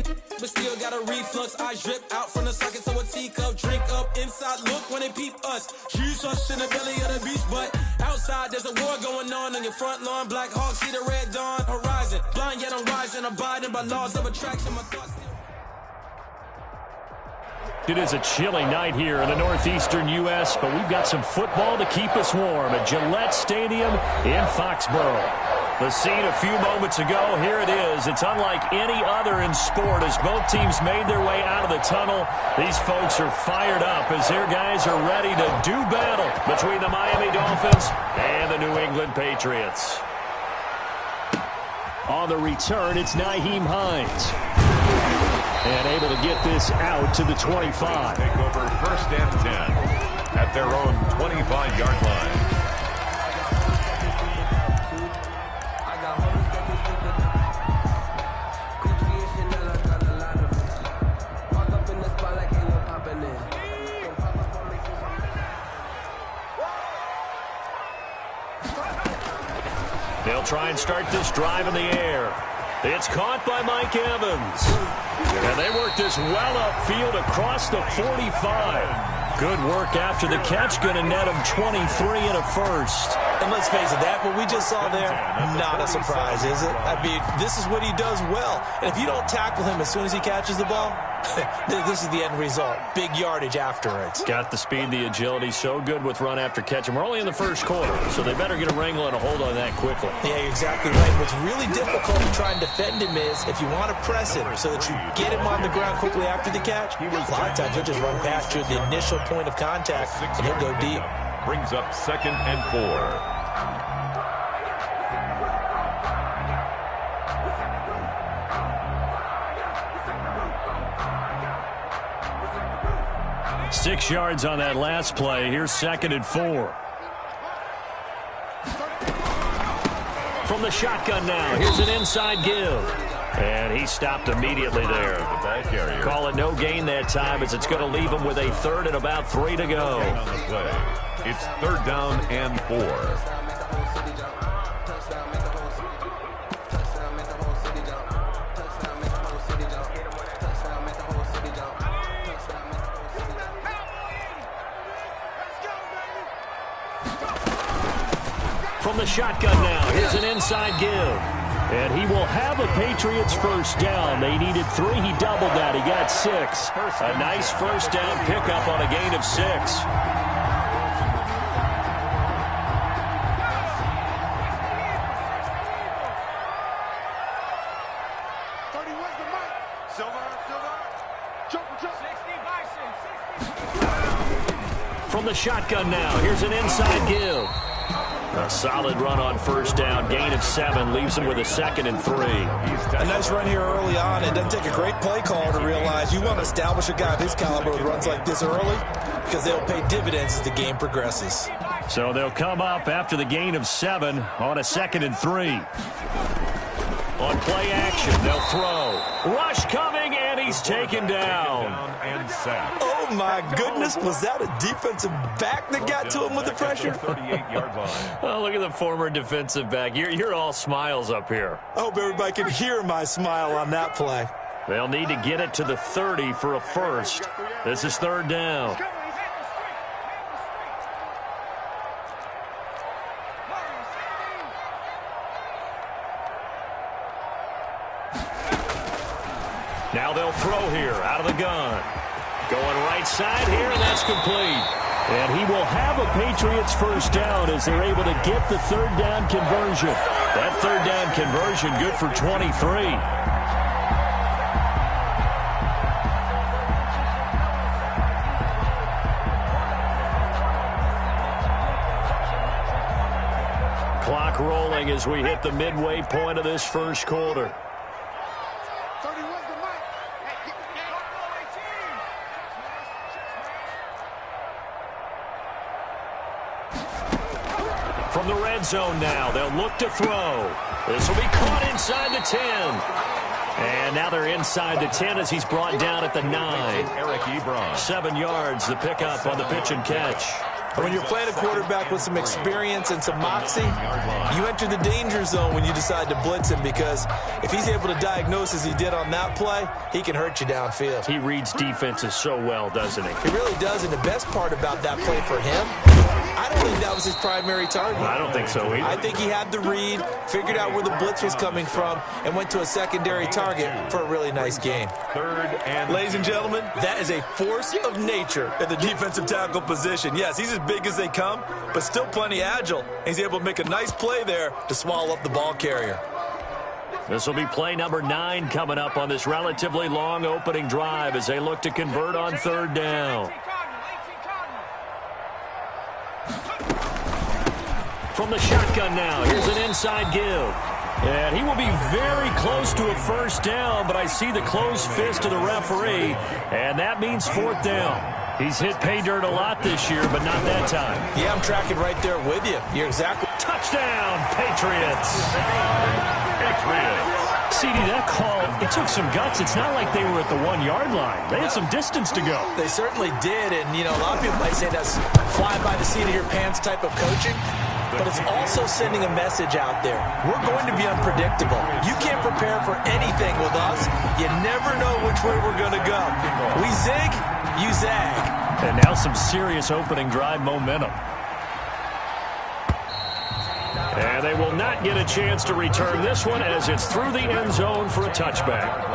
Eating, but still got a reflux. I drip out from the socket to a teacup. Drink up inside, look when they peep us. Shoes us in the belly of the beach, but outside there's a war going on your front lawn. Black Hawk, see the red dawn horizon. Blind yet I'm rising, abiding by laws of attraction. My thoughts. It is a chilly night here in the northeastern U.S., but we've got some football to keep us warm at Gillette Stadium in Foxborough. The scene a few moments ago, here it is. It's unlike any other in sport as both teams made their way out of the tunnel. These folks are fired up as their guys are ready to do battle between the Miami Dolphins and the New England Patriots. On the return, it's Nyheim Hines. And able to get this out to the 25. Take over 1st and 10 at their own 25-yard line. They'll try and start this drive in the air. It's caught by Mike Evans. And they work this well upfield across the 45. Good work after the catch. Going to net him 23 and a first. And let's face it, that what we just saw there, not a surprise, is it? I mean, this is what he does well. And if you don't tackle him as soon as he catches the ball, this is the end result. Big yardage afterwards. Got the speed, the agility, so good with run after catch. And we're only in the first quarter, so they better get a wrangle and a hold on that quickly. Yeah, you're exactly right. What's really difficult to try and defend him is if you want to press him so that you get him on the ground quickly after the catch, a lot of times he'll just run past you at the initial point of contact, and he'll go deep. Brings up 2nd and 4. Six yards on that last play. Here's 2nd and 4. From the shotgun now. Here's an inside give. And he stopped immediately there. Call it no gain that time as it's going to leave him with a 3rd and about 3 to go. On the play. It's 3rd down and 4. From the shotgun now, here's an inside give. And he will have a Patriots first down. They needed 3. He doubled that. He got 6. A nice first down pickup on a gain of 6. From the shotgun now, here's an inside give. A solid run on first down. Gain of 7 leaves him with a 2nd and 3. A nice run here early on. It doesn't take a great play call to realize you want to establish a guy of his caliber with runs like this early because they'll pay dividends as the game progresses. So they'll come up after the gain of 7 on a 2nd and 3. On play action, they'll throw. Rush coming, and he's taken down. And sacked. Oh, my goodness. Was that a defensive back that got to him with the pressure? 38-yard line. Oh, look at the former defensive back. You're all smiles up here. I hope everybody can hear my smile on that play. They'll need to get it to the 30 for a first. This is 3rd down. Now they'll throw here out of the gun. Going right side here, and that's complete. And he will have a Patriots first down as they're able to get the 3rd down conversion. That 3rd down conversion good for 23. Clock rolling as we hit the midway point of this first quarter. From the red zone now, they'll look to throw. This will be caught inside the 10. And now they're inside the 10 as he's brought down at the 9. Eric Ebron. 7 yards, the pickup on the pitch and catch. When you're playing a quarterback with some experience and some moxie, you enter the danger zone when you decide to blitz him, because if he's able to diagnose as he did on that play, he can hurt you downfield. He reads defenses so well, doesn't he? He really does, and the best part about that play for him, I don't think that was his primary target. I don't think so either. I think he had the read, figured out where the blitz was coming from, and went to a secondary target for a really nice gain. Ladies and gentlemen, that is a force of nature at the defensive tackle position. Yes, he's as big as they come, but still plenty agile. He's able to make a nice play there to swallow up the ball carrier. This will be play number 9 coming up on this relatively long opening drive as they look to convert on 3rd down. From the shotgun now, here's an inside give. And he will be very close to a 1st down, but I see the closed fist of the referee, and that means 4th down. He's hit pay dirt a lot this year, but not that time. Yeah, I'm tracking right there with you. You're exactly... Touchdown, Patriots! CD, that call, it took some guts. It's not like they were at the 1-yard line. They had some distance to go. They certainly did, and, you know, a lot of people might say that's fly by the seat of your pants type of coaching, but it's also sending a message out there. We're going to be unpredictable. You can't prepare for anything with us. You never know which way we're going to go. We zig, you zag. And now some serious opening drive momentum. And they will not get a chance to return this one as it's through the end zone for a touchback.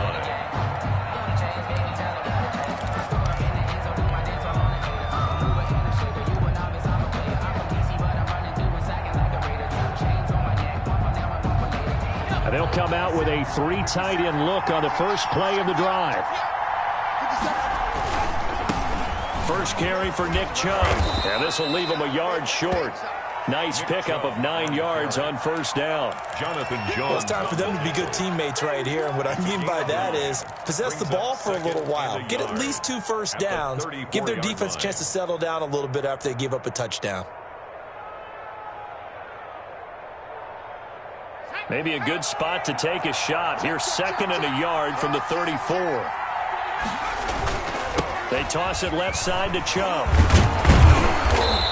And they'll come out with a 3 tight end look on the first play of the drive. First carry for Nick Chubb. And this will leave him a yard short. Nice pickup of 9 yards on 1st down. Jonathan Jones. Well, it's time for them to be good teammates right here. And what I mean by that is possess the ball for a little while. Get at least 2 first downs. Give their defense a chance to settle down a little bit after they give up a touchdown. Maybe a good spot to take a shot. Here's 2nd and a yard from the 34. They toss it left side to Chubb.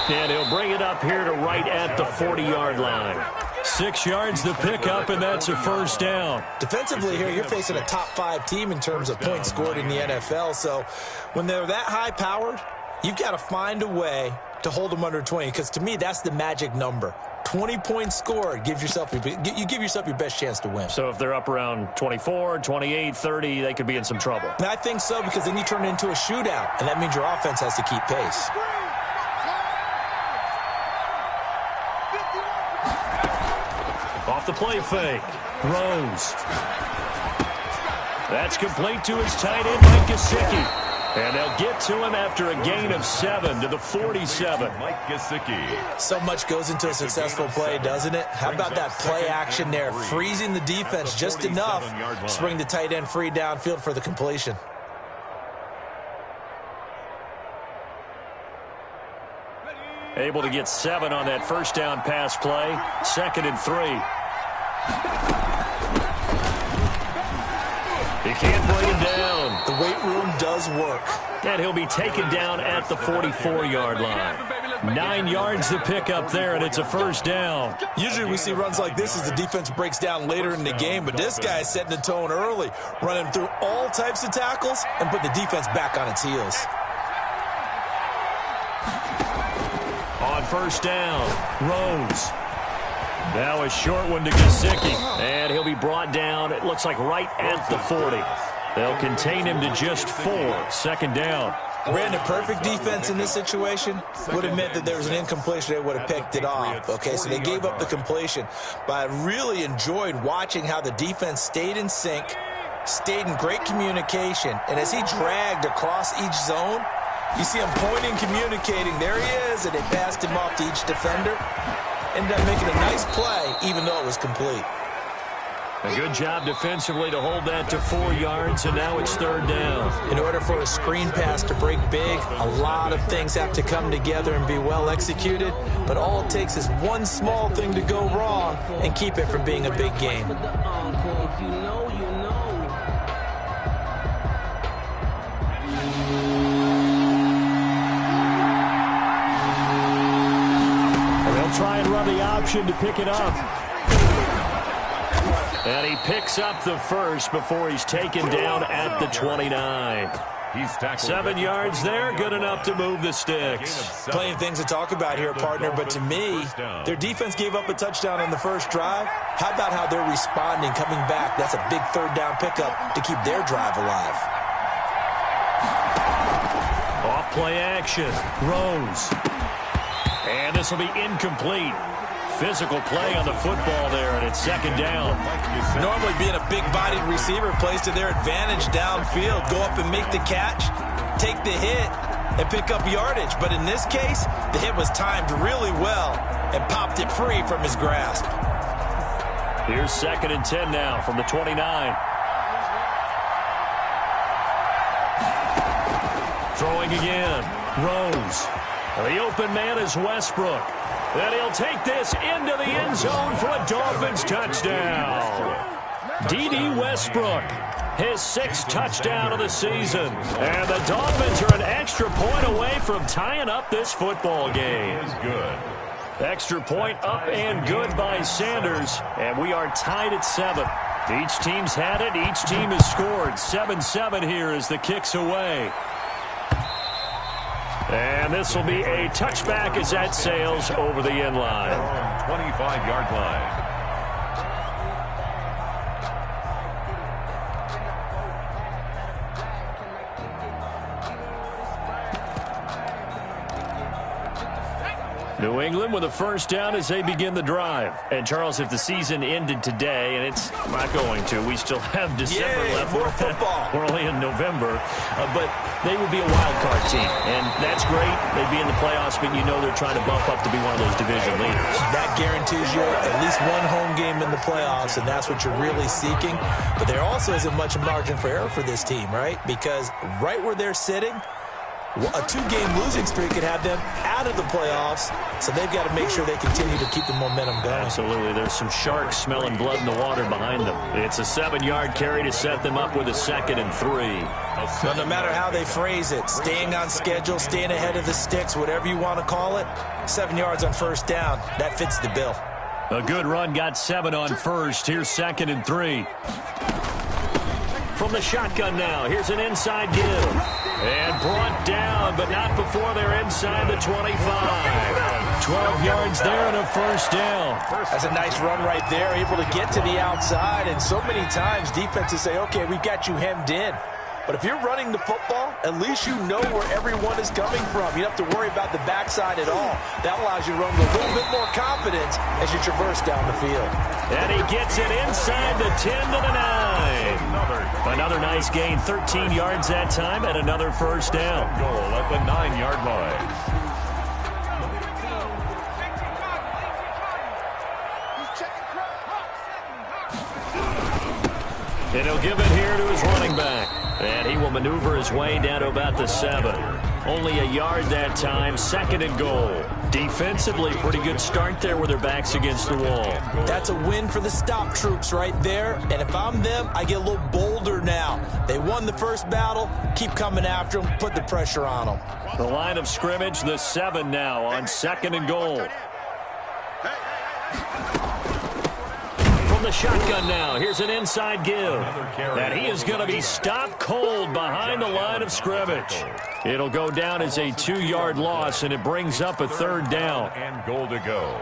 And he'll bring it up here to right at the 40-yard line. 6 yards the pickup, and that's a 1st down. Defensively here, you're facing a top 5 team in terms of points scored in the NFL. So when they're that high-powered, you've got to find a way to hold them under 20, because to me, that's the magic number. 20 points scored, you give yourself your best chance to win. So if they're up around 24, 28, 30, they could be in some trouble. And I think so, because then you turn it into a shootout, and that means your offense has to keep pace. Off the play fake. Rose. That's complete to his tight end, Mike Gesicki. And they'll get to him after a gain of 7 to the 47. Mike Gesicki. So much goes into a successful play, doesn't it? How about that play action there? Freezing the defense just enough to bring the tight end free downfield for the completion. Able to get 7 on that 1st down pass play. 2nd and 3. He can't bring him down. The weight room does work. And he'll be taken down at the 44-yard line. 9 yards to pick up there, and it's a 1st down. Usually we see runs like this as the defense breaks down later in the game, but this guy is setting the tone early, running through all types of tackles and put the defense back on its heels. On 1st down, Rose. Now a short one to Gesicki, and he'll be brought down, it looks like right at the 40. They'll contain him to just 4, 2nd down. Brandon, perfect defense in this situation would have meant that there was an incompletion. They would have picked it off. Okay, so they gave up the completion. But I really enjoyed watching how the defense stayed in sync, stayed in great communication, and as he dragged across each zone, you see him pointing, communicating. There he is, and they passed him off to each defender. Ended up making a nice play, even though it was complete. A good job defensively to hold that to 4 yards, and now it's 3rd down. In order for a screen pass to break big, a lot of things have to come together and be well executed, but all it takes is one small thing to go wrong and keep it from being a big game. try and run the option to pick it up. And he picks up the first before he's taken down at the 29. 7 yards there, good enough to move the sticks. Plenty of things to talk about here, partner, but to me, their defense gave up a touchdown on the first drive. How about how they're responding, coming back? That's a big third down pickup to keep their drive alive. Off play action, Rose. And this will be incomplete. Physical play on the football there, and it's second down. Normally being a big-bodied receiver plays to their advantage downfield. Go up and make the catch, take the hit, and pick up yardage. But in this case, the hit was timed really well and popped it free from his grasp. Here's 2nd and 10 now from the 29. Throwing again, Rose. The open man is Westbrook. And he'll take this into the end zone for a Dolphins touchdown. D.D. Westbrook, his 6th touchdown of the season. And the Dolphins are an extra point away from tying up this football game. Good. Extra point up and good by Sanders. And we are tied at 7. Each team's had it. Each team has scored. 7-7 here as the kick's away. And this will be a touchback as that sails over the end line. 25-yard line. New England with a first down as they begin the drive. And, Charles, if the season ended today, and it's not going to, we still have December left. More football. We're only in November. But they would be a wild card team. And that's great. They'd be in the playoffs, but you know they're trying to bump up to be one of those division leaders. That guarantees you at least one home game in the playoffs, and that's what you're really seeking. But there also isn't much margin for error for this team, right? Because right where they're sitting, a 2-game losing streak could have them out of the playoffs, so they've got to make sure they continue to keep the momentum going. Absolutely. There's some sharks smelling blood in the water behind them. It's a 7-yard carry to set them up with a 2nd and 3. Well, no matter how they phrase it, staying on schedule, staying ahead of the sticks, whatever you want to call it, 7 yards on first down, that fits the bill. A good run got 7 on first. Here's 2nd and 3. From the shotgun now, here's an inside give. And brought down, but not before they're inside the 25. 12 yards there and a first down. That's a nice run right there, able to get to the outside. And so many times defenses say, okay, we've got you hemmed in. But if you're running the football, at least you know where everyone is coming from. You don't have to worry about the backside at all. That allows you to run with a little bit more confidence as you traverse down the field. And he gets it inside the 10 to the 9. Another nice gain, 13 yards that time, and another first down. Goal at the 9-yard line. And he'll give it here to his running back. And he will maneuver his way down to about the 7. Only a yard that time, 2nd and goal. Defensively, pretty good start there with their backs against the wall. That's a win for the stop troops right there. And if I'm them, I get a little bolder now. They won the first battle. Keep coming after them. Put the pressure on them. The line of scrimmage, the 7 now on 2nd and goal. The shotgun now. Here's an inside give. And he is going to be stopped cold behind the line of scrimmage. It'll go down as a 2-yard loss, and it brings up a 3rd down. And goal to go.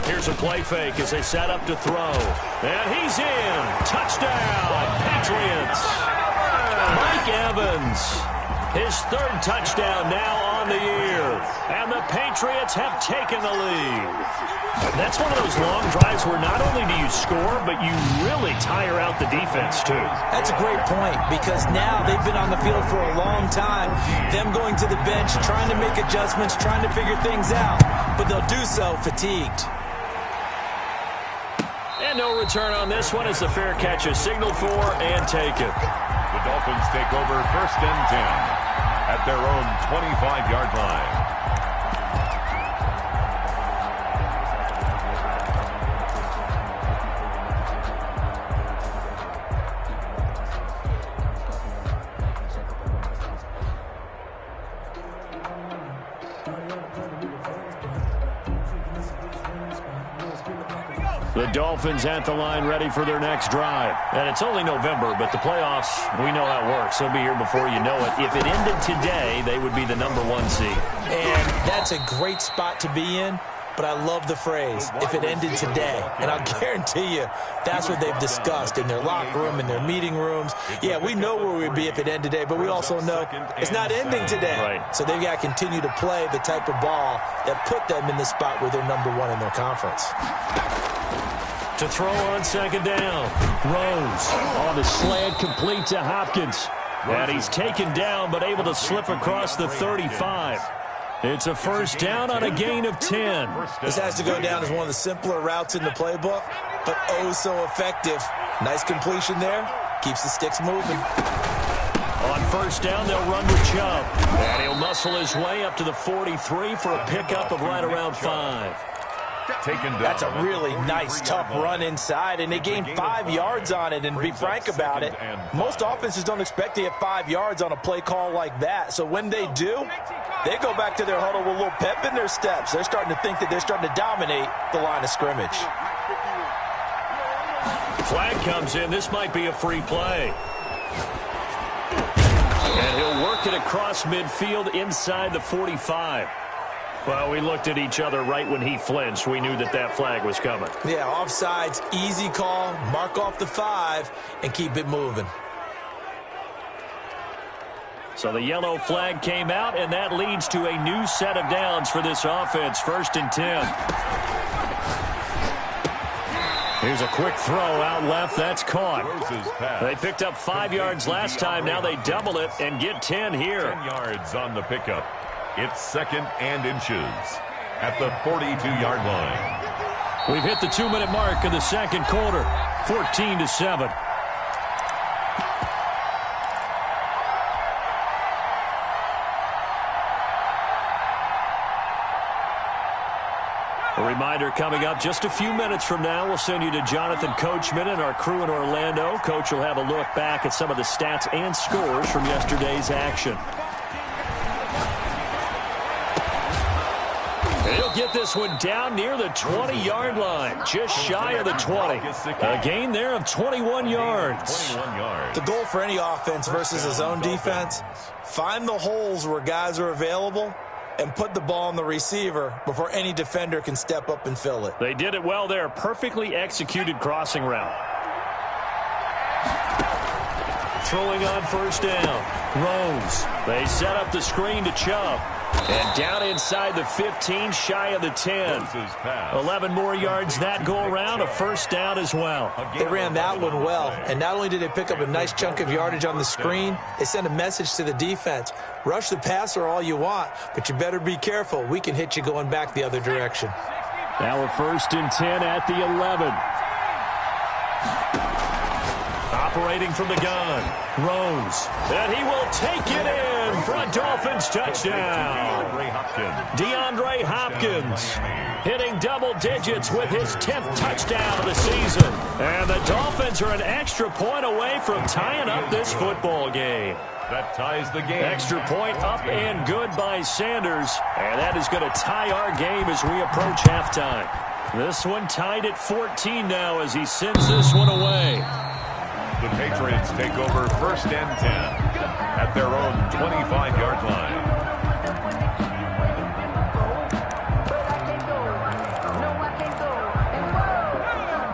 Here's a play fake as they set up to throw. And he's in. Touchdown, Patriots. Mike Evans, his 3rd touchdown now on the year. And the Patriots have taken the lead. That's one of those long drives where not only do you score, but you really tire out the defense, too. That's a great point, because now they've been on the field for a long time. Them going to the bench, trying to make adjustments, trying to figure things out. But they'll do so fatigued. And no return on this one as the fair catch is signaled for and taken. The Dolphins take over 1st and 10 at their own 25-yard line. The Dolphins at the line ready for their next drive. And it's only November, but the playoffs, we know how it works. They'll be here before you know it. If it ended today, they would be the #1 seed. And that's a great spot to be in, but I love the phrase, if it ended today. And I'll guarantee you that's what they've discussed in their locker room, in their meeting rooms. Yeah, we know where we'd be if it ended today, but we also know it's not ending today. Right. So they've got to continue to play the type of ball that put them in the spot where they're #1 in their conference. To throw on 2nd down. Rose on the slant, complete to Hopkins. And he's taken down, but able to slip across the 35. It's a 1st down on a gain of 10. This has to go down as one of the simpler routes in the playbook, but oh so effective. Nice completion there. Keeps the sticks moving. On 1st down, they'll run with Chubb. And he'll muscle his way up to the 43 for a pickup of right around 5. That's a really nice, tough run inside, and they gained 5 yards on it. And to be frank about it, most offenses don't expect to get 5 yards on a play call like that. So when they do, they go back to their huddle with a little pep in their steps. They're starting to think that they're starting to dominate the line of scrimmage. Flag comes in. This might be a free play. And he'll work it across midfield inside the 45. Well, we looked at each other right when he flinched. We knew that that flag was coming. Yeah, offsides, easy call, mark off the 5, and keep it moving. So the yellow flag came out, and that leads to a new set of downs for this offense. 1st and 10. Here's a quick throw out left. That's caught. They picked up 5 yards last time. Now they double it and get 10 here. 10 yards on the pickup. It's 2nd and inches at the 42-yard line. We've hit the 2-minute mark of the 2nd quarter. 14-7. A reminder coming up just a few minutes from now. We'll send you to Jonathan Coachman and our crew in Orlando. Coach will have a look back at some of the stats and scores from yesterday's action. He'll get this one down near the 20-yard line, just shy of the 20. A gain there of 21 yards. The goal for any offense versus a zone defense, find the holes where guys are available and put the ball on the receiver before any defender can step up and fill it. They did it well there. Perfectly executed crossing route. Throwing on 1st down. Rose. They set up the screen to Chubb. And down inside the 15, shy of the 10. 11 more yards that go around, a 1st down as well. They ran that one well, and not only did they pick up a nice chunk of yardage on the screen, they sent a message to the defense. Rush the passer all you want, but you better be careful. We can hit you going back the other direction. Now a 1st and 10 at the 11. Operating from the gun, Rose. And he will take it in for a Dolphins touchdown. DeAndre Hopkins hitting double digits with his 10th touchdown of the season. And the Dolphins are an extra point away from tying up this football game. That ties the game. Extra point up and good by Sanders. And that is going to tie our game as we approach halftime. This one tied at 14 now as he sends this one away. The Patriots take over 1st and 10 at their own 25-yard line.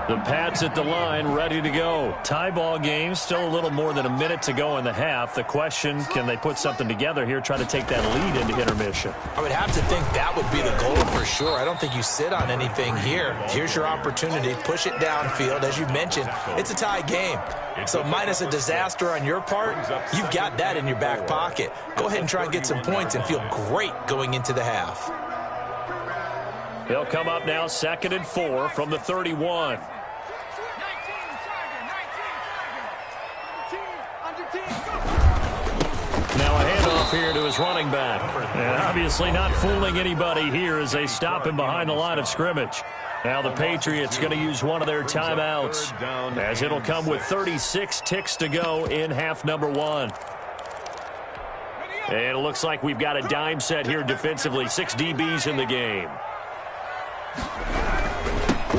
The Pats at the line, ready to go. Tie ball game, still a little more than a minute to go in the half. The question, can they put something together here, try to take that lead into intermission? I would have to think that would be the goal for sure. I don't think you sit on anything here. Here's your opportunity. Push it downfield. As you mentioned, it's a tie game. So minus a disaster on your part, you've got that in your back pocket. Go ahead and try and get some points and feel great going into the half. They'll come up now 2nd and 4 from the 31. Now a handoff here to his running back. And obviously not fooling anybody here as they stop him behind the line of scrimmage. Now the Patriots going to use one of their timeouts as it'll come with 36 ticks to go in half number 1. And it looks like we've got a dime set here defensively. 6 DBs in the game.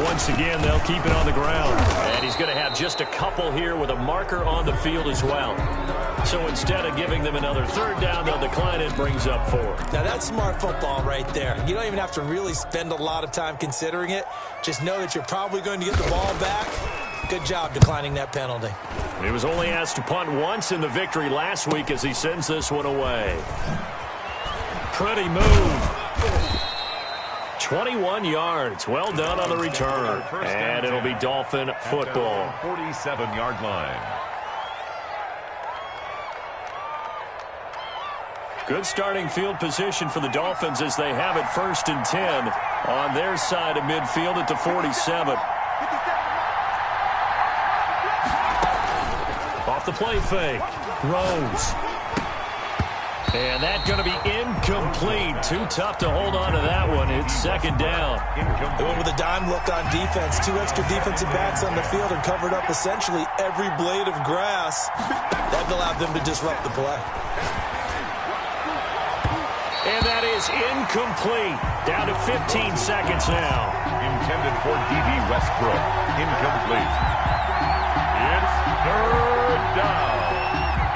Once again, they'll keep it on the ground. And he's going to have just a couple here with a marker on the field as well. So instead of giving them another third down, they'll decline it, brings up 4. Now that's smart football right there. You don't even have to really spend a lot of time considering it. Just know that you're probably going to get the ball back. Good job declining that penalty. He was only asked to punt once in the victory last week as he sends this one away. Pretty move. 21 yards. Well done on the return. And it'll be Dolphin football. 47-yard line. Good starting field position for the Dolphins as they have it 1st and 10 on their side of midfield at the 47. Off the play fake. Rose. And that's going to be incomplete. Too tough to hold on to that one. It's 2nd down. They went with a dime look on defense. 2 extra defensive backs on the field and covered up essentially every blade of grass. That allowed them to disrupt the play. And that is incomplete. Down to 15 seconds now. Intended for D.B. Westbrook. Incomplete. It's 3rd down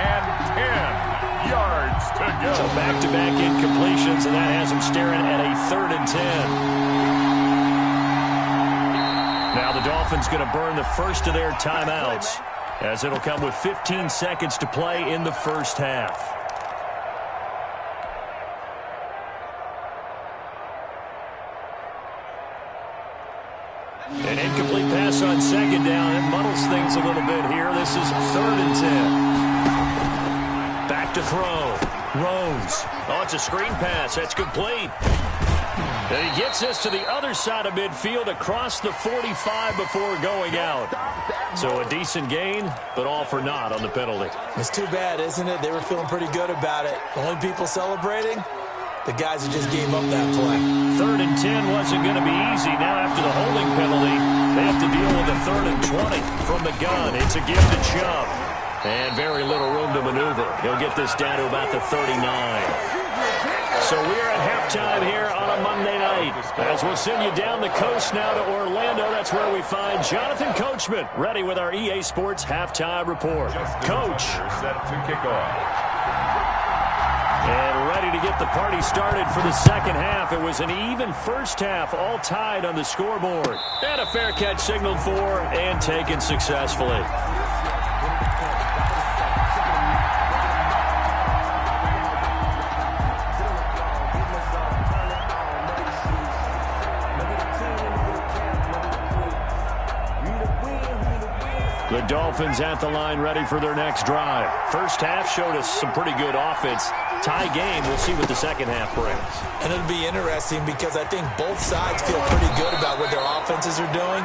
and 10 yards to go. So back-to-back incompletions, and that has them staring at a 3rd and 10. Now the Dolphins going to burn the first of their timeouts as it'll come with 15 seconds to play in the first half. An incomplete pass on 2nd down. It muddles things a little bit here. This is 3rd and 10. Back to throw. Rose. Oh, it's a screen pass. That's complete. And he gets this to the other side of midfield across the 45 before going out. So a decent gain, but all for naught on the penalty. It's too bad, isn't it? They were feeling pretty good about it. The only people celebrating, the guys who just gave up that play. 3rd and 10 wasn't going to be easy. Now after the holding penalty, they have to deal with a 3rd and 20 from the gun. It's a give to Chubb. And very little room to maneuver. He'll get this down to about the 39. So we're at halftime here on a Monday night. As we'll send you down the coast now to Orlando, that's where we find Jonathan Coachman, ready with our EA Sports halftime report. Coach. Set to kick off. And ready to get the party started for the second half. It was an even first half, all tied on the scoreboard. And a fair catch signaled for and taken successfully. The Dolphins at the line ready for their next drive. First half showed us some pretty good offense. Tie game, we'll see what the second half brings. And it'll be interesting because I think both sides feel pretty good about what their offenses are doing.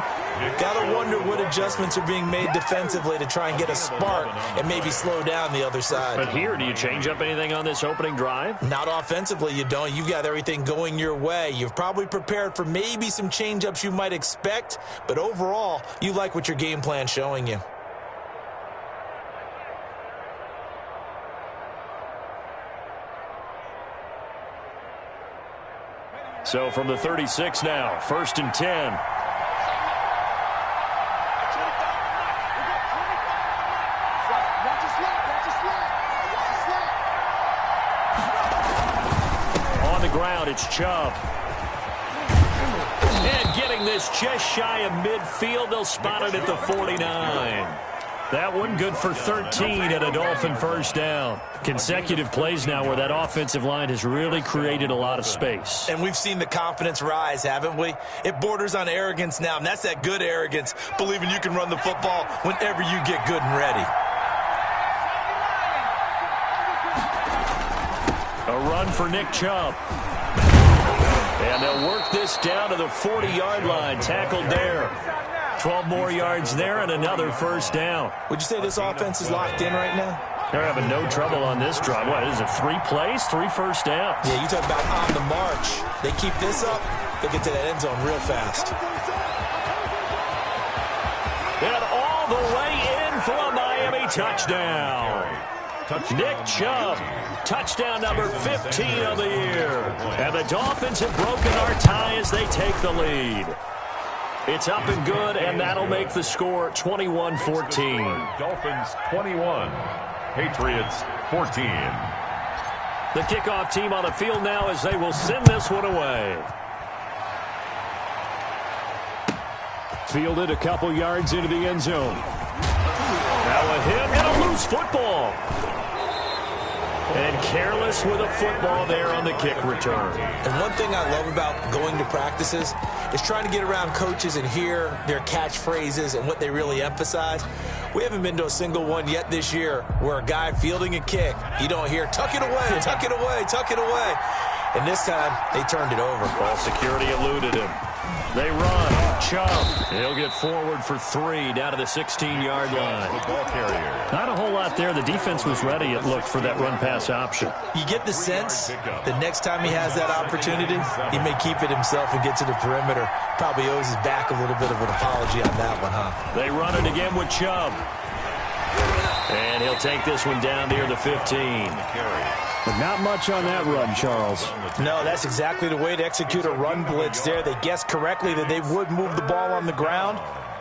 Gotta wonder what adjustments are being made defensively to try and get a spark and maybe slow down the other side. But here, do you change up anything on this opening drive? Not offensively, you don't. You've got everything going your way. You've probably prepared for maybe some change-ups you might expect, but overall, you like what your game plan's showing you. So from the 36 now, 1st and 10. On the ground, it's Chubb. And getting this just shy of midfield, they'll spot it at the 49. That one good for 13 and a Dolphin first down. Consecutive plays now where that offensive line has really created a lot of space. And we've seen the confidence rise, haven't we? It borders on arrogance now, and that's that good arrogance, believing you can run the football whenever you get good and ready. A run for Nick Chubb. And they'll work this down to the 40-yard line. Tackled there. 12 more yards there and another first down. Would you say this offense is locked in right now? They're having no trouble on this drive. What is it, 3 plays, 3 first downs? Yeah, you talk about on the march. They keep this up, they get to that end zone real fast. And all the way in for a Miami touchdown. Nick Chubb, touchdown number 15 of the year. And the Dolphins have broken our tie as they take the lead. It's up and good, and that'll make the score 21-14. Dolphins 21, Patriots 14. The kickoff team on the field now as they will send this one away. Fielded a couple yards into the end zone. Now a hit and a loose football. And careless with a football there on the kick return. And one thing I love about going to practices is trying to get around coaches and hear their catchphrases and what they really emphasize. We haven't been to a single one yet this year where a guy fielding a kick, you don't hear, tuck it away, tuck it away, tuck it away. And this time, they turned it over. Ball security eluded him. They run. Chubb. He'll get forward for 3 down to the 16-yard line. Not a whole lot there. The defense was ready, it looked, for that run-pass option. You get the sense that next time he has that opportunity, he may keep it himself and get to the perimeter. Probably owes his back a little bit of an apology on that one, huh? They run it again with Chubb. And he'll take this one down near the 15. But not much on that run, Charles. No, that's exactly the way to execute a run blitz there. They guessed correctly that they would move the ball on the ground,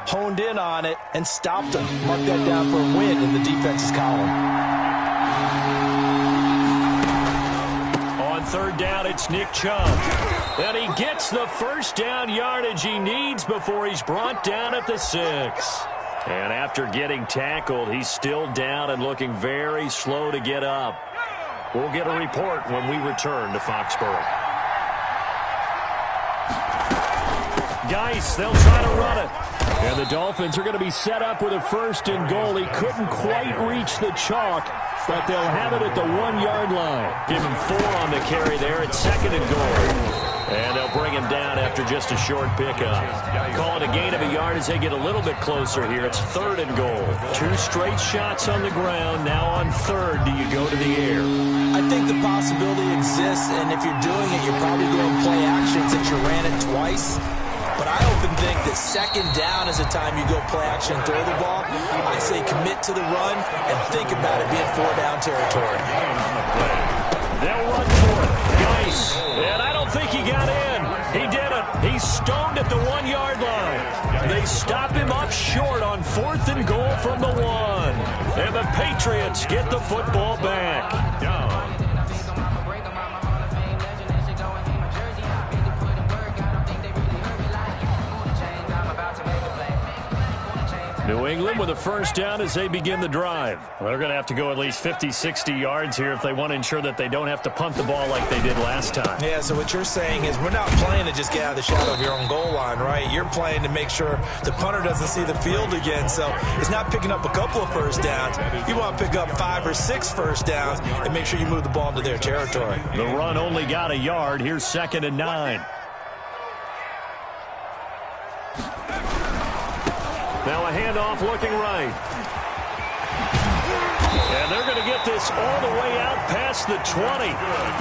honed in on it, and stopped them. Mark that down for a win in the defense's column. On third down, it's Nick Chubb. And he gets the first down yardage he needs before he's brought down at the 6. And after getting tackled, he's still down and looking very slow to get up. We'll get a report when we return to Foxborough. Geis, they'll try to run it. And the Dolphins are going to be set up with a 1st and goal. He couldn't quite reach the chalk, but they'll have it at the 1-yard line. Give him 4 on the carry there at 2nd and goal. And they'll bring him down after just a short pickup. Call it a gain of a yard as they get a little bit closer here. It's 3rd and goal. 2 straight shots on the ground. Now on 3rd, do you go to the air? I think the possibility exists, and if you're doing it, you're probably going to play action since you ran it twice. But I often think that 2nd down is the time you go play action and throw the ball. I say commit to the run and think about it being 4-down territory. They'll run for it. Geis. And I don't think he got in. He did it. He's stoned at the 1-yard line. They stop him up short on 4th and goal from the 1. And the Patriots get the football back. New England with a 1st down as they begin the drive. Well, they're going to have to go at least 50, 60 yards here if they want to ensure that they don't have to punt the ball like they did last time. Yeah, so what you're saying is we're not playing to just get out of the shadow of your own goal line, right? You're playing to make sure the punter doesn't see the field again. So it's not picking up a couple of 1st downs. You want to pick up 5 or 6 1st downs and make sure you move the ball into their territory. The run only got a yard. Here's 2nd and 9. Now a handoff looking right. And they're going to get this all the way out past the 20.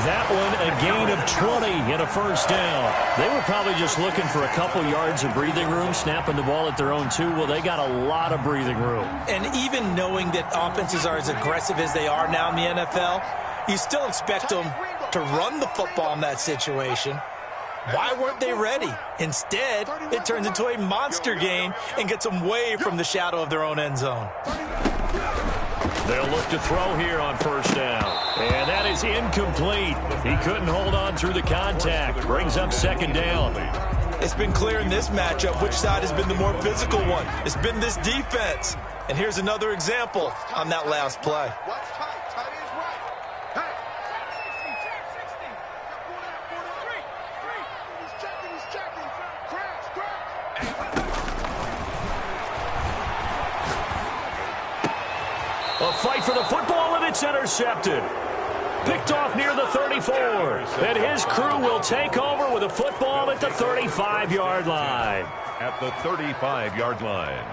That one a gain of 20 and a 1st down. They were probably just looking for a couple yards of breathing room, snapping the ball at their own 2. Well, they got a lot of breathing room. And even knowing that offenses are as aggressive as they are now in the NFL, you still expect them to run the football in that situation. Why weren't they ready? Instead, it turns into a monster game and gets them way from the shadow of their own end zone. They'll look to throw here on 1st down. And that is incomplete. He couldn't hold on through the contact. Brings up 2nd down. It's been clear in this matchup which side has been the more physical one. It's been this defense. And here's another example on that last play. A fight for the football, and it's intercepted. Picked off near the 34. And his crew will take over with a football at the 35-yard line. At the 35-yard line.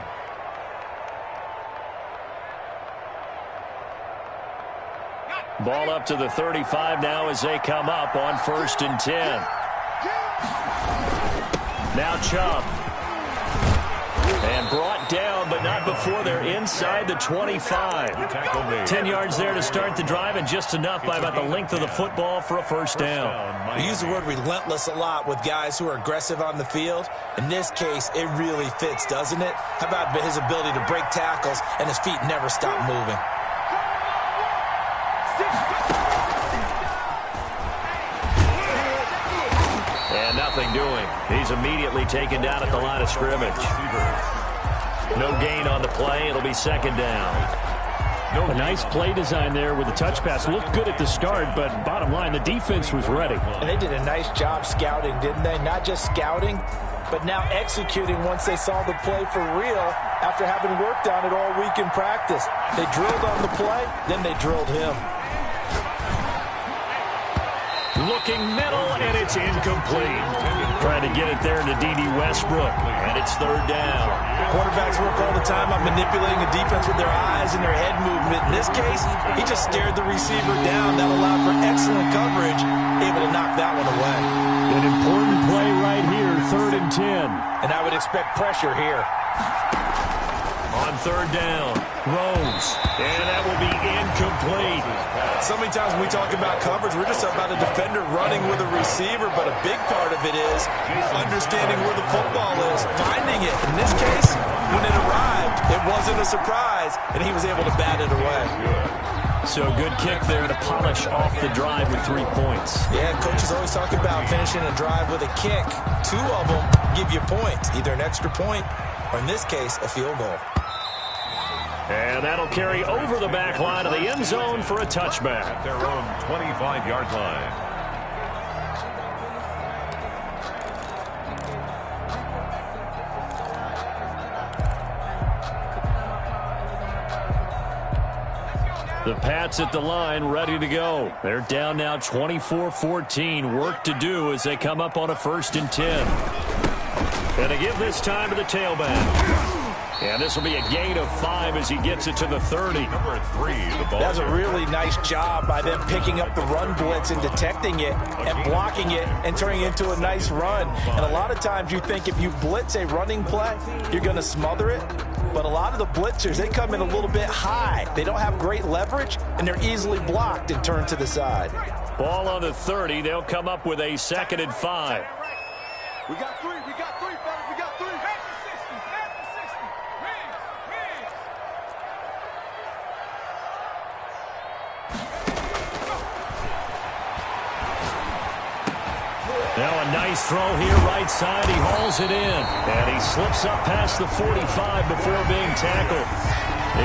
Ball up to the 35 now as they come up on 1st and 10. Now Chubb. And brought down, but not before they're inside the 25. 10 yards there to start the drive, and just enough by about the length of the football for a first down. We use the word relentless a lot with guys who are aggressive on the field. In this case, it really fits, doesn't it? How about his ability to break tackles and his feet never stop moving? And nothing doing. He's immediately taken down at the line of scrimmage. No gain on the play. It'll be second down. A nice play design there with the touch pass. Looked good at the start, but bottom line, the defense was ready. And they did a nice job scouting, didn't they? Not just scouting, but now executing once they saw the play for real after having worked on it all week in practice. They drilled on the play, then they drilled him. Looking middle, and it's incomplete. Trying to get it there to D.D. Westbrook, and it's third down. Quarterbacks work all the time on manipulating the defense with their eyes and their head movement. In this case, he just stared the receiver down. That allowed for excellent coverage, able to knock that one away. An important play right here, 3rd and 10. And I would expect pressure here. On third down, Rose, and that will be incomplete. So many times when we talk about coverage, we're just about a defender running with a receiver, but a big part of it is understanding where the football is, finding it. In this case, when it arrived, it wasn't a surprise, and he was able to bat it away. So good kick there to polish off the drive with 3 points. Yeah, coaches always talk about finishing a drive with a kick. 2 of them give you points, either an extra point or, in this case, a field goal. And that'll carry over the back line of the end zone for a touchback. At their own 25-yard line. The Pats at the line, ready to go. They're down now 24-14. Work to do as they come up on a 1st and 10. And to give this time to the tailback. And this will be a gain of 5 as he gets it to the 30. Number 3, the ball. That's a really nice job by them picking up the run blitz and detecting it and blocking it and turning it into a nice run. And a lot of times you think if you blitz a running play, you're going to smother it. But a lot of the blitzers, they come in a little bit high. They don't have great leverage, and they're easily blocked and turned to the side. Ball on the 30. They'll come up with a 2nd and 5. We got 3, fellas. We got 3. Now a nice throw here, right side. He hauls it in. And he slips up past the 45 before being tackled.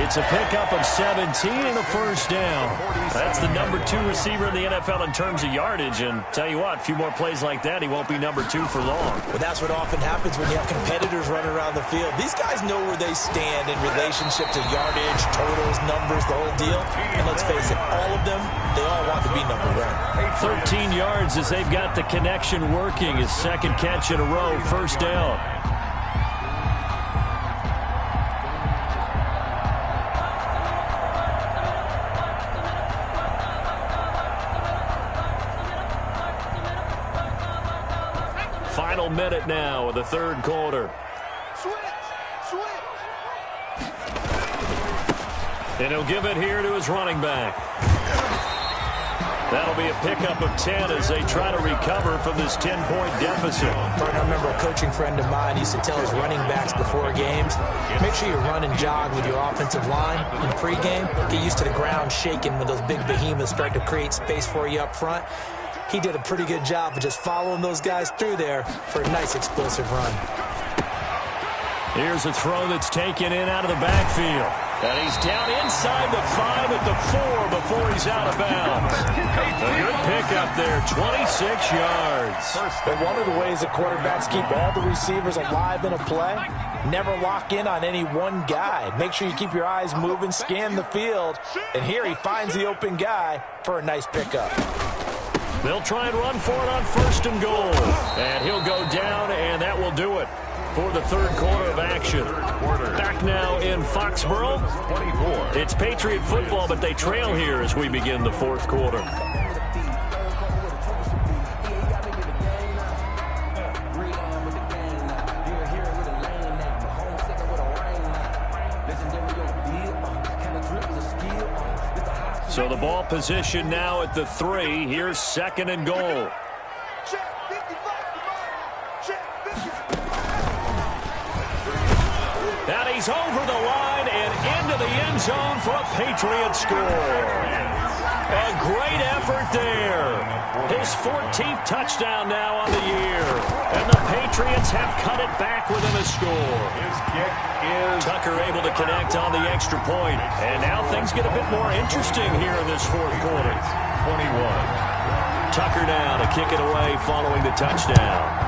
It's a pickup of 17 and a first down. That's the number 2 receiver in the NFL in terms of yardage. And tell you what, a few more plays like that, he won't be number 2 for long. Well, that's what often happens when you have competitors running around the field. These guys know where they stand in relationship to yardage, totals, numbers, the whole deal. And let's face it, all of them, they all want to be number 1. 13 yards as they've got the connection working. His 2nd catch in a row, first down. Final minute now of the 3rd quarter. And he'll give it here to his running back. That'll be a pickup of 10 as they try to recover from this 10-point deficit. I remember a coaching friend of mine used to tell his running backs before games, make sure you run and jog with your offensive line in pregame. Get used to the ground shaking when those big behemoths start to create space for you up front. He did a pretty good job of just following those guys through there for a nice explosive run. Here's a throw that's taken in out of the backfield. And he's down inside the 5 at the 4 before he's out of bounds. A good pickup there, 26 yards. But one of the ways that quarterbacks keep all the receivers alive in a play, never lock in on any one guy. Make sure you keep your eyes moving, scan the field. And here he finds the open guy for a nice pickup. They'll try and run for it on 1st and goal. And he'll go down, and that will do it. for the third quarter of action. Back now in Foxborough. It's Patriot football, but they trail here as we begin the fourth quarter. So the ball position now at the 3. Here's second and goal. And he's over the line and into the end zone for a Patriot score. A great effort there. His 14th touchdown now on the year. And the Patriots have cut it back within a score. His kick is Tucker able to connect on the extra point. And now things get a bit more interesting here in this fourth quarter. 21. Tucker now to kick it away following the touchdown.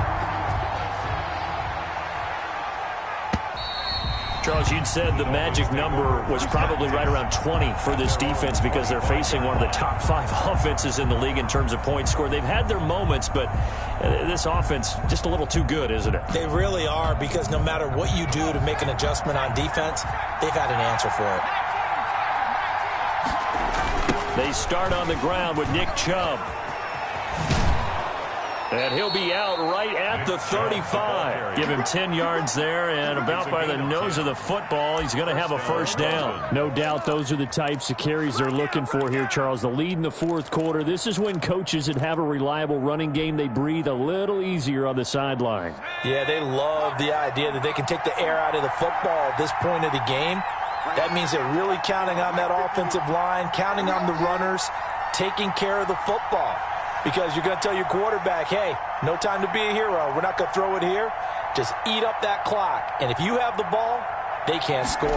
Charles, you'd said the magic number was probably right around 20 for this defense because they're facing one of the top 5 offenses in the league in terms of points scored. They've had their moments, but this offense just a little too good, isn't it? They really are, because no matter what you do to make an adjustment on defense, they've had an answer for it. They start on the ground with Nick Chubb. And he'll be out right at the 35. Give him 10 yards there, and about by the nose of the football, he's going to have a first down. No doubt those are the types of carries they're looking for here, Charles. The lead in the fourth quarter. This is when coaches that have a reliable running game, they breathe a little easier on the sideline. Yeah, they love the idea that they can take the air out of the football at this point of the game. That means they're really counting on that offensive line, counting on the runners, taking care of the football. Because you're going to tell your quarterback, hey, no time to be a hero. We're not going to throw it here. Just eat up that clock. And if you have the ball, they can't score.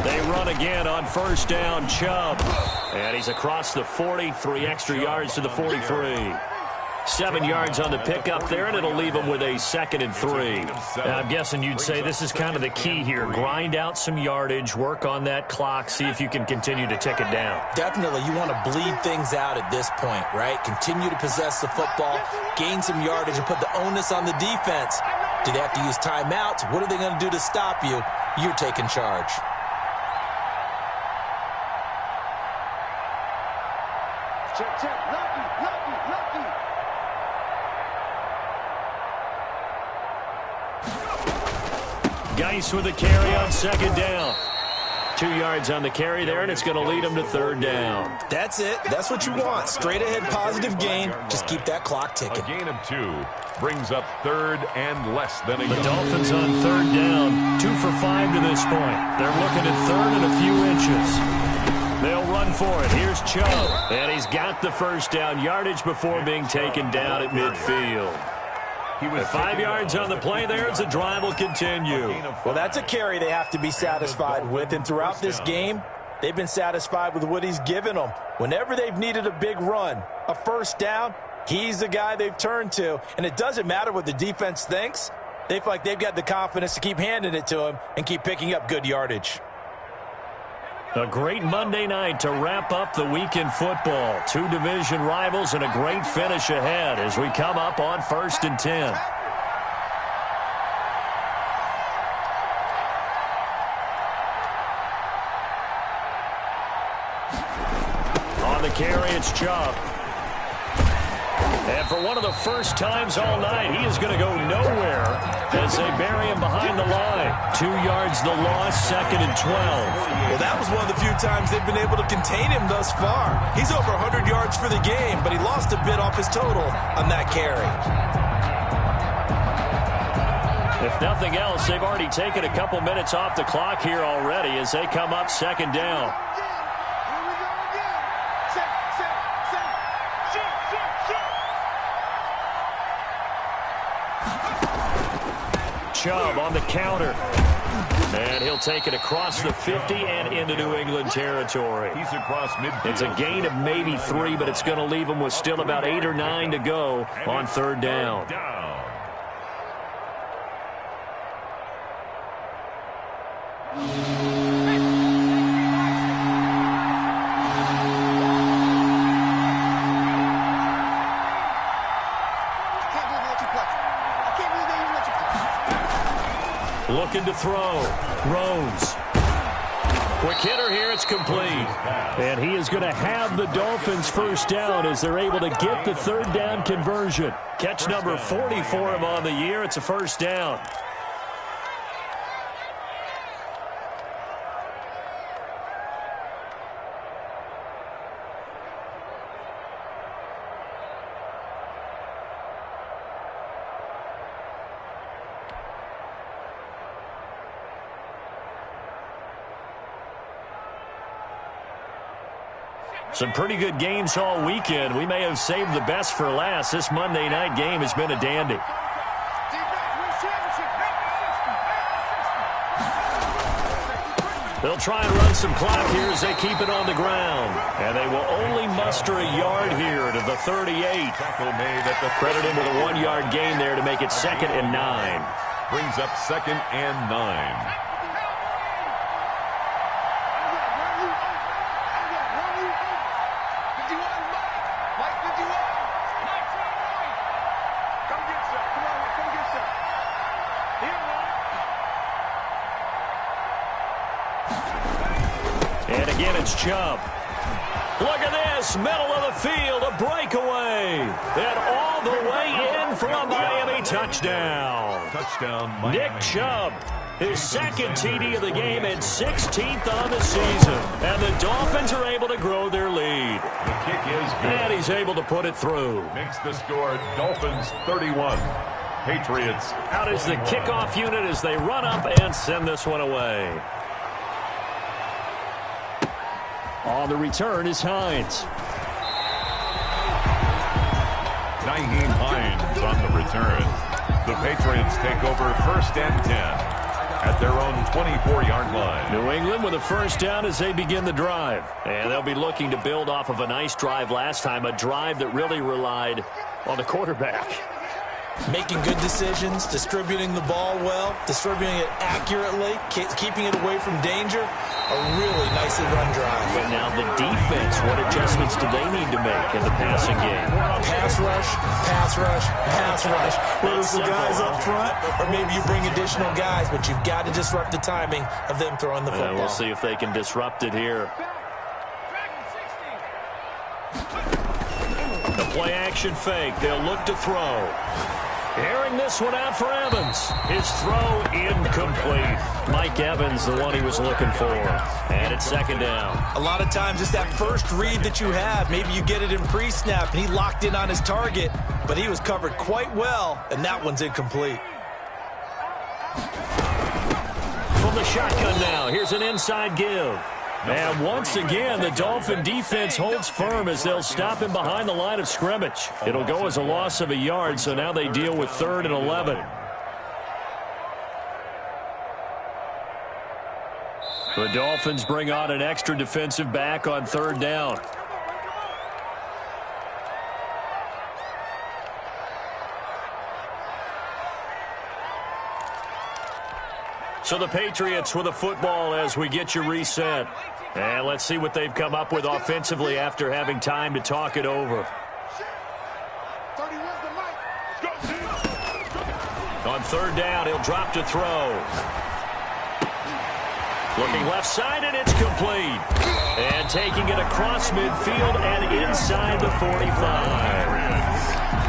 They run again on first down, Chubb. And he's across the 40, 3 extra yards to the 43. 7 yards on the pickup there, and it'll leave him with a 2nd and 3. And I'm guessing you'd say this is kind of the key here. Grind out some yardage, work on that clock, see if you can continue to tick it down. Definitely, you want to bleed things out at this point, right? Continue to possess the football, gain some yardage, and put the onus on the defense. Do they have to use timeouts? What are they going to do to stop you? You're taking charge. Check, check. Lucky, lucky, lucky. Geis with a carry on second down. 2 yards on the carry there, and it's going to lead him to third down. That's it. That's what you want. Straight ahead positive gain. Just keep that clock ticking. A gain of 2 brings up third and less than a The yard. Dolphins on third down, 2 for 5 to this point. They're looking at third and a few inches. They'll run for it. Here's Chubb, and he's got the first down yardage before being taken down at midfield. He was 5 yards on the play there as the drive will continue. Well, that's a carry they have to be satisfied with. And throughout this game, they've been satisfied with what he's given them. Whenever they've needed a big run, a first down, he's the guy they've turned to. And it doesn't matter what the defense thinks. They feel like they've got the confidence to keep handing it to him and keep picking up good yardage. A great Monday night to wrap up the week in football. 2 division rivals and a great finish ahead as we come up on 1st and 10. On the carry, it's Chubb. And for one of the first times all night, he is going to go nowhere as they bury him behind the line. 2 yards the loss, 2nd and 12. Well, that was one of the few times they've been able to contain him thus far. He's over 100 yards for the game, but he lost a bit off his total on that carry. If nothing else, they've already taken a couple minutes off the clock here already as they come up 2nd down. Chubb on the counter. And he'll take it across the 50 and into New England territory. He's across midfield. It's a gain of maybe 3, but it's going to leave him with still about 8 or 9 to go on third down. Looking to throw. Rose. Quick hitter here. It's complete. And he is going to have the Dolphins first down as they're able to get the third down conversion. Catch number 40 for him on the year. It's a first down. Some pretty good games all weekend. We may have saved the best for last. This Monday night game has been a dandy. They'll try and run some clock here as they keep it on the ground. And they will only muster a yard here to the 38. Credit him with a 1-yard gain there to make it 2nd and 9. Brings up 2nd and 9. And again, it's Chubb. Look at this, middle of the field, a breakaway. And all the way in for a Miami touchdown. Nick Chubb, his 2nd TD of the game and 16th on the season. And the Dolphins are able to grow their lead. The kick is good. And he's able to put it through. Makes the score Dolphins 31. Patriots. Out is the kickoff unit as they run up and send this one away. On the return is Hines. Nyheim Hines on the return. The Patriots take over 1st and 10 at their own 24-yard line. New England with a first down as they begin the drive. And they'll be looking to build off of a nice drive last time, a drive that really relied on the quarterback. Making good decisions, distributing the ball well, distributing it accurately, keeping it away from danger. A really nicely run drive. But now the defense, what adjustments do they need to make in the passing game? Pass rush, pass rush, pass rush. Whether it's the guys up front or maybe you bring additional guys, but you've got to disrupt the timing of them throwing the football. We'll see if they can disrupt it here. The play action fake. They'll look to throw. Airing this one out for Evans. His throw incomplete. Mike Evans, the one he was looking for. And it's 2nd down. A lot of times it's that first read that you have. Maybe you get it in pre-snap, and he locked in on his target, but he was covered quite well, and that one's incomplete. From the shotgun now, here's an inside give. And once again, the Dolphin defense holds firm as they'll stop him behind the line of scrimmage. It'll go as a loss of a yard, so now they deal with 3rd and 11. The Dolphins bring on an extra defensive back on 3rd down. So the Patriots with a football as we get you reset. And let's see what they've come up with offensively after having time to talk it over. On 3rd down, he'll drop to throw. Looking left side, and it's complete. And taking it across midfield and inside the 45.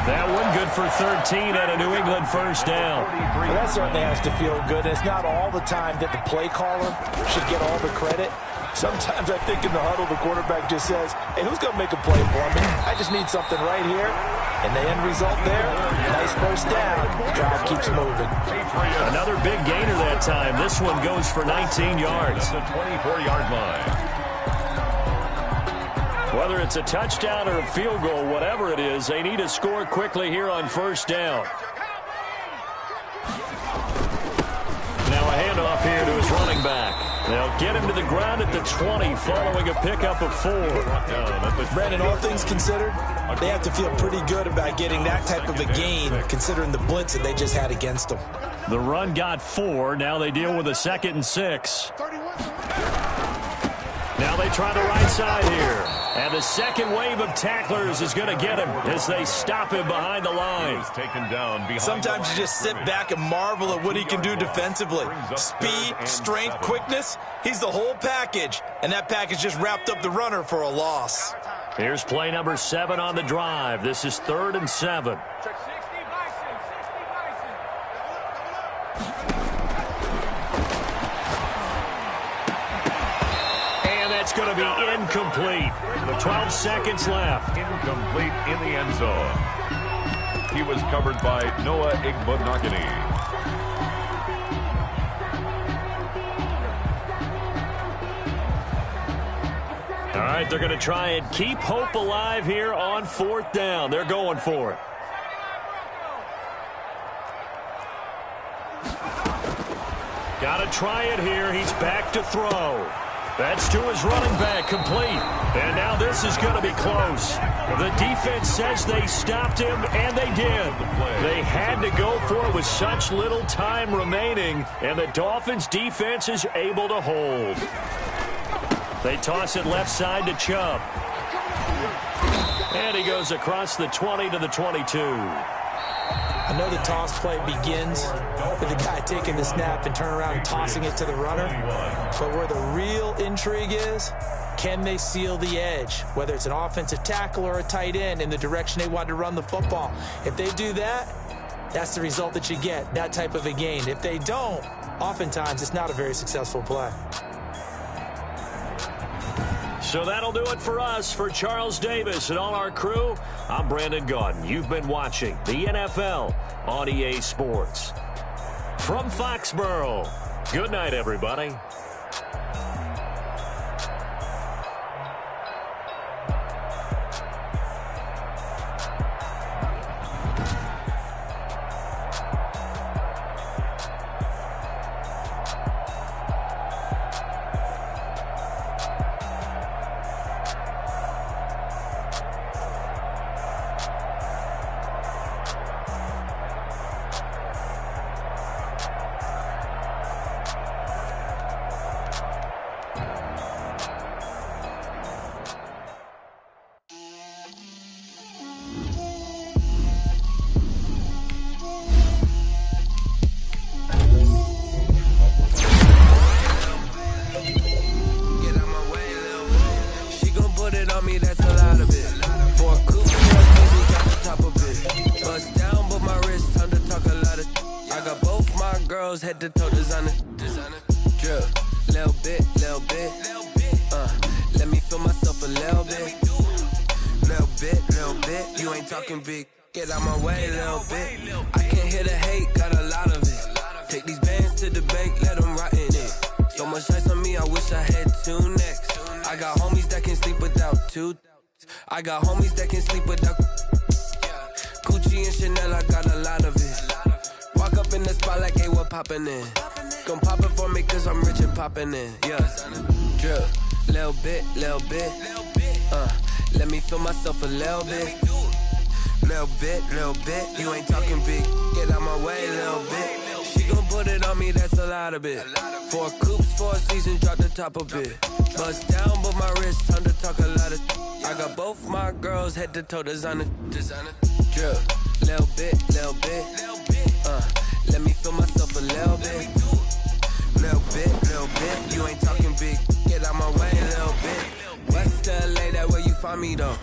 That one good for 13 at a New England first down. Well, that certainly has to feel good. It's not all the time that the play caller should get all the credit. Sometimes I think in the huddle, the quarterback just says, hey, who's going to make a play for me? I just need something right here. And the end result there, nice first down. Drive keeps moving. Another big gainer that time. This one goes for 19 yards. The 24-yard line. Whether it's a touchdown or a field goal, whatever it is, they need to score quickly here on first down. Now a handoff here to his running back. They'll get him to the ground at the 20 following a pickup of 4. Brandon, all things considered, they have to feel pretty good about getting that type of a gain considering the blitz that they just had against them. The run got 4. Now they deal with a 2nd and 6. Now they try the right side here. And the second wave of tacklers is going to get him as they stop him behind the line. Taken down behind. Sometimes you just sit back and marvel at what he can do defensively. Speed, strength, quickness, he's the whole package. And that package just wrapped up the runner for a loss. Here's play number 7 on the drive. This is 3rd and 7. It's going to be incomplete. 12 seconds left. Incomplete in the end zone. He was covered by Noah Igbenogany. All right, they're going to try and keep hope alive here on 4th down. They're going for it. Got to try it here. He's back to throw. That's to his running back, complete. And now this is going to be close. The defense says they stopped him, and they did. They had to go for it with such little time remaining, and the Dolphins' defense is able to hold. They toss it left side to Chubb. And he goes across the 20 to the 22. I know the toss play begins with the guy taking the snap and turn around and tossing it to the runner. But where the real intrigue is, can they seal the edge? Whether it's an offensive tackle or a tight end in the direction they want to run the football. If they do that, that's the result that you get, that type of a gain. If they don't, oftentimes it's not a very successful play. So that'll do it for us. For Charles Davis and all our crew, I'm Brandon Gaudin. You've been watching the NFL on EA Sports. From Foxborough, good night, everybody. Head to toe designer, drip, little bit, let me feel myself a little bit, you ain't talking big, get out my way, little bit, I can't hear the hate, got a lot of it, take these bands to the bank, let them rot in it, so much ice on me, I wish I had 2 necks, I got homies that can sleep without 2, I got homies that can sleep without, Gucci and Chanel, I got a lot of it, walk up in the spot like, hey, what poppin' in? Gon' pop it for me cause I'm rich and poppin' in. Yeah, drip, little bit, let me feel myself a little bit. Little bit, you ain't talking big. Get out my way, little bit. She gon' put it on me, that's a lot of it. 4 coops, 4 seasons, drop the top a bit. Bust down, but my wrist, time to talk a lot of. I got both my girls head to toe designer. Drip, little bit, let me feel myself a little bit. Little bit, you ain't talking big. Get out my way, little bit. West LA, that where you find me though.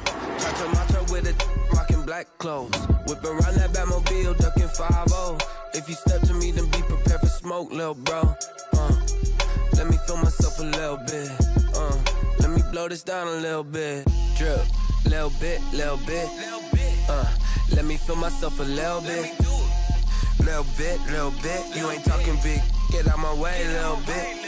Macho with a rockin' black clothes. Whip around that Batmobile, ducking 5-0. If you step to me, then be prepared for smoke, little bro. Let me feel myself a little bit. Let me blow this down a little bit. Drip, little bit. Let me feel myself a little bit. Little bit, you ain't talking big. Get out my way, little bit.